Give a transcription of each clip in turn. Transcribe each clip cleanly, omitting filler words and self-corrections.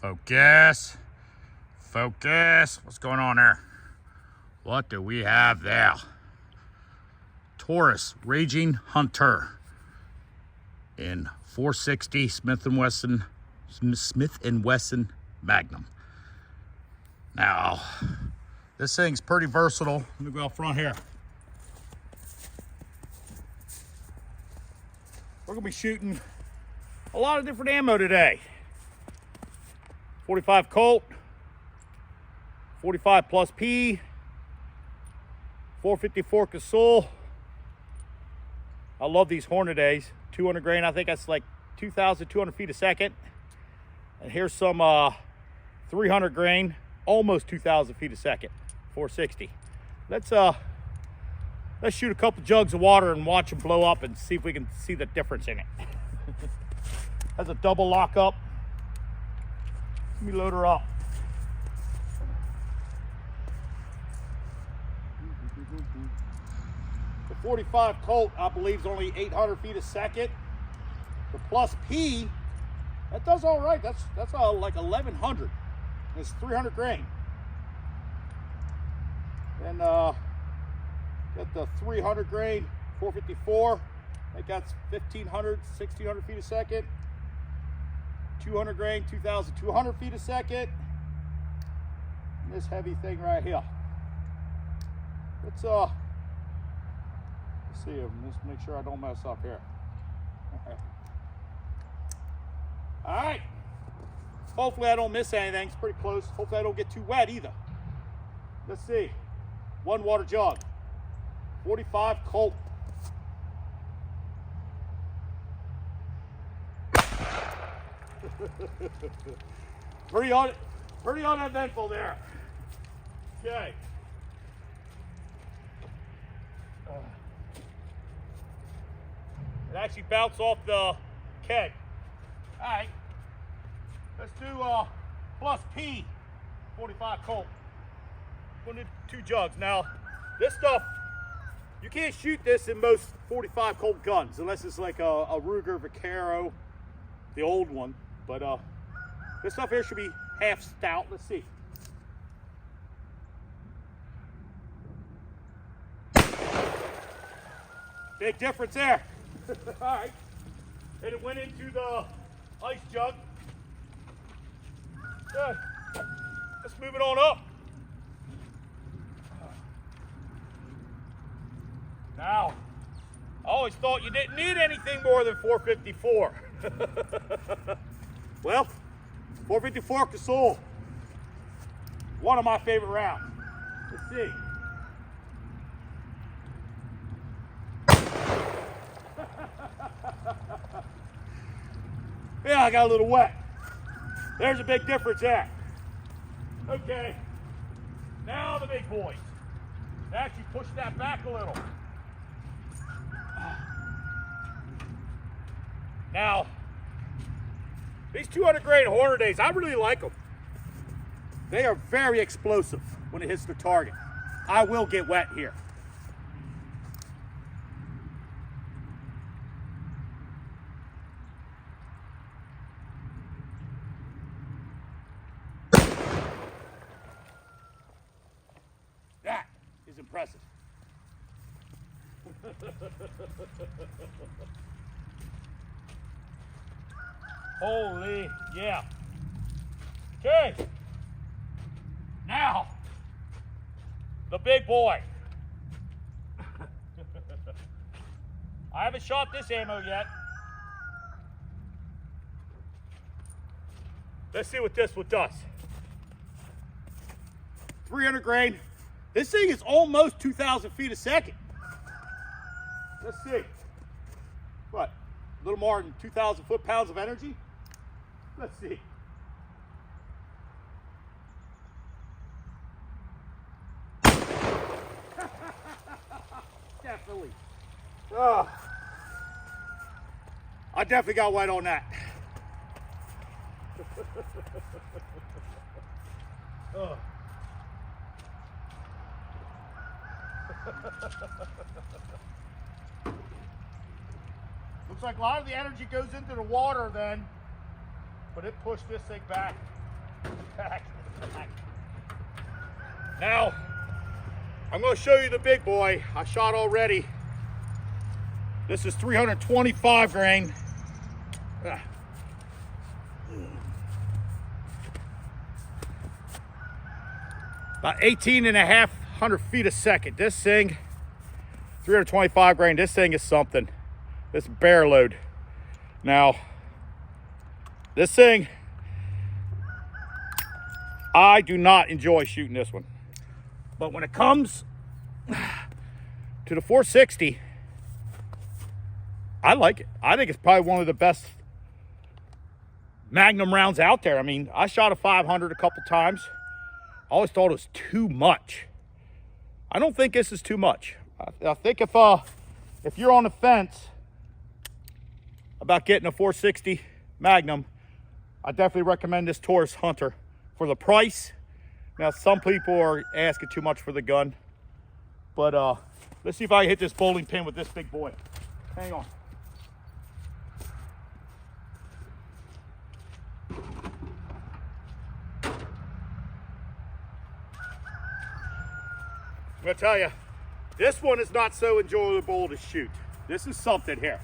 Focus. Focus. What's going on there? What do we have there? Taurus Raging Hunter in 460 Smith & Wesson Magnum. Now, this thing's pretty versatile. Let me go out front here. We're gonna be shooting a lot of different ammo today. 45 Colt, 45 plus P, 454 Casull. I love these Hornadays. 200 grain, I think that's like 2,200 feet a second. And here's some 300 grain, almost 2,000 feet a second, 460. Let's shoot a couple jugs of water and watch them blow up and see if we can see the difference in it. Has a double lockup. Let me load her up. The 45 Colt, I believe, is only 800 feet a second. The plus P, that does all right. That's like 1,100. It's 300 grain. Then got the 300 grain 454. That got 1,500, 1,600 feet a second. 200 grain, 2,200 feet a second. And this heavy thing right here. Let's see. Let's make sure I don't mess up here. All right. Hopefully I don't miss anything. It's pretty close. Hopefully I don't get too wet either. Let's see. 1 water jug. 45 Colt. pretty uneventful there. Okay. It actually bounced off the keg. All right. Let's do plus P 45 Colt. We'll need 2 jugs. Now, this stuff, you can't shoot this in most 45 Colt guns unless it's like a Ruger Vaquero, the old one. But this stuff here should be half stout. Let's see. Big difference there. All right. And it went into the ice jug. Good. Let's move it on up. Now, I always thought you didn't need anything more than 454. Well, 454 Casull. One of my favorite rounds. Let's see. Yeah, I got a little wet. There's a big difference there. Okay. Now the big boys. Actually push that back a little. Now, these 200 grain Hornadays, I really like them. They are very explosive when it hits the target. I will get wet here. That is impressive. Holy, yeah. Okay. Now, the big boy. I haven't shot this ammo yet. Let's see what this one does. 300 grain. This thing is almost 2,000 feet a second. Let's see. What? A little more than 2,000 foot-pounds of energy? Let's see. Definitely. Oh, I definitely got wet on that. Oh. Looks like a lot of the energy goes into the water then. but it pushed this thing back. Back. Now, I'm going to show you the big boy I shot already. This is 325 grain. About 18,500 feet a second. This thing, 325 grain, this thing is something. This bear load. Now, this thing, I do not enjoy shooting this one. But when it comes to the 460, I like it. I think it's probably one of the best Magnum rounds out there. I mean, I shot a 500 a couple times. I always thought it was too much. I don't think this is too much. I think if you're on the fence about getting a 460 Magnum, I definitely recommend this Taurus Hunter for the price. Now, some people are asking too much for the gun, but let's see if I can hit this bowling pin with this big boy. Hang on. I'm gonna tell you, this one is not so enjoyable to shoot. This is something here.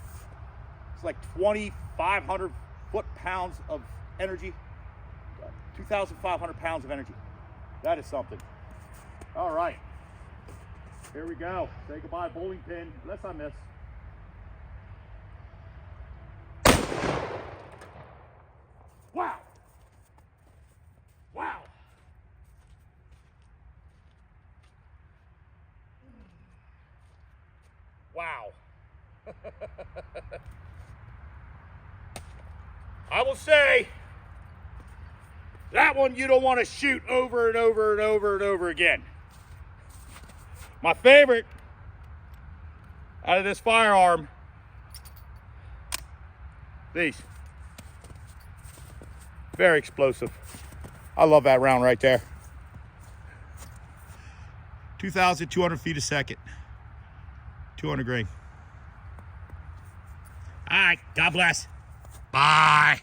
It's like 2,500 foot-pounds of energy, 2,500 pounds of energy. That is something. All right, here we go. Say goodbye, bowling pin, unless I miss. Wow. Wow. Wow. I will say, that one you don't want to shoot over and over and over and over again. My favorite out of this firearm, these. Very explosive. I love that round right there. 2,200 feet a second. 200 grain. All right, God bless. Bye.